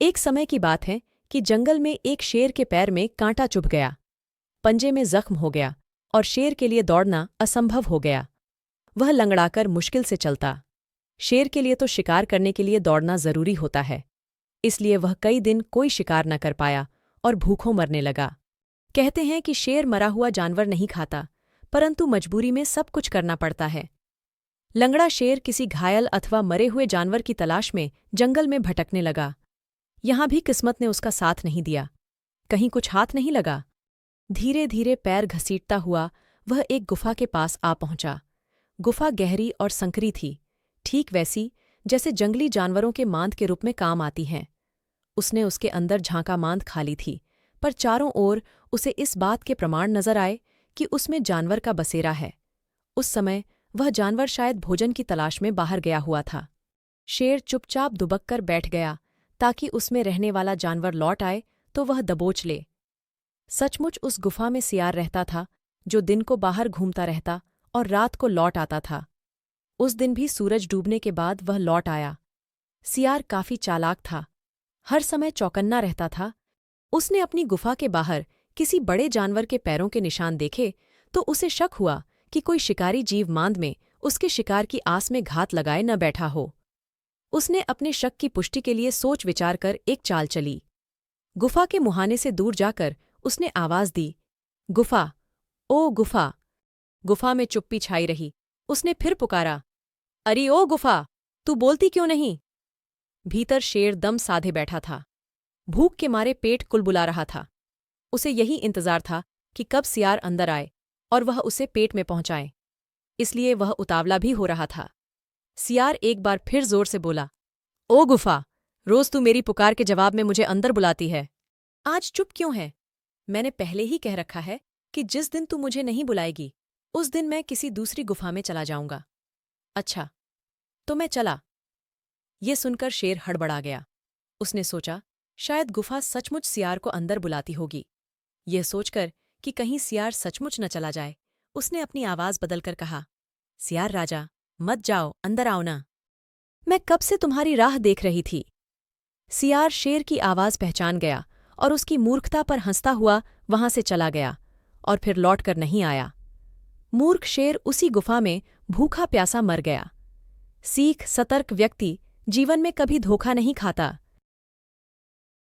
एक समय की बात है कि जंगल में एक शेर के पैर में कांटा चुभ गया, पंजे में जख्म हो गया और शेर के लिए दौड़ना असंभव हो गया। वह लंगड़ाकर मुश्किल से चलता। शेर के लिए तो शिकार करने के लिए दौड़ना जरूरी होता है, इसलिए वह कई दिन कोई शिकार न कर पाया और भूखों मरने लगा। कहते हैं कि शेर मरा हुआ जानवर नहीं खाता, परंतु मजबूरी में सब कुछ करना पड़ता है। लंगड़ा शेर किसी घायल अथवा मरे हुए जानवर की तलाश में जंगल में भटकने लगा। यहां भी किस्मत ने उसका साथ नहीं दिया, कहीं कुछ हाथ नहीं लगा। धीरे धीरे पैर घसीटता हुआ वह एक गुफा के पास आ पहुंचा। गुफा गहरी और संकरी थी, ठीक वैसी जैसे जंगली जानवरों के मांद के रूप में काम आती हैं। उसने उसके अंदर झांका, मांद खाली थी, पर चारों ओर उसे इस बात के प्रमाण नजर आए कि उसमें जानवर का बसेरा है। उस समय वह जानवर शायद भोजन की तलाश में बाहर गया हुआ था। शेर चुपचाप दुबक कर बैठ गया ताकि उसमें रहने वाला जानवर लौट आए तो वह दबोच ले। सचमुच उस गुफा में सियार रहता था, जो दिन को बाहर घूमता रहता और रात को लौट आता था। उस दिन भी सूरज डूबने के बाद वह लौट आया। सियार काफी चालाक था, हर समय चौकन्ना रहता था। उसने अपनी गुफा के बाहर किसी बड़े जानवर के पैरों के निशान देखे तो उसे शक हुआ कि कोई शिकारी जीव मांद में उसके शिकार की आस में घात लगाए न बैठा हो। उसने अपने शक की पुष्टि के लिए सोच विचार कर एक चाल चली। गुफा के मुहाने से दूर जाकर उसने आवाज दी, गुफा, ओ गुफा। गुफा में चुप्पी छाई रही। उसने फिर पुकारा, अरे ओ गुफा, तू बोलती क्यों नहीं? भीतर शेर दम साधे बैठा था, भूख के मारे पेट कुलबुला रहा था। उसे यही इंतजार था कि कब सियार अंदर आए और वह उसे पेट में पहुंचाए, इसलिए वह उतावला भी हो रहा था। सियार एक बार फिर जोर से बोला, ओ गुफा, रोज तू मेरी पुकार के जवाब में मुझे अंदर बुलाती है, आज चुप क्यों है? मैंने पहले ही कह रखा है कि जिस दिन तू मुझे नहीं बुलाएगी उस दिन मैं किसी दूसरी गुफा में चला जाऊंगा। अच्छा, तो मैं चला। ये सुनकर शेर हड़बड़ा गया। उसने सोचा, शायद गुफा सचमुच सियार को अंदर बुलाती होगी। यह सोचकर कि कहीं सियार सचमुच न चला जाए, उसने अपनी आवाज बदलकर कहा, सियार राजा, मत जाओ, अंदर आओ ना, मैं कब से तुम्हारी राह देख रही थी। सियार शेर की आवाज पहचान गया और उसकी मूर्खता पर हंसता हुआ वहां से चला गया और फिर लौटकर नहीं आया। मूर्ख शेर उसी गुफा में भूखा प्यासा मर गया। सीख, सतर्क व्यक्ति जीवन में कभी धोखा नहीं खाता,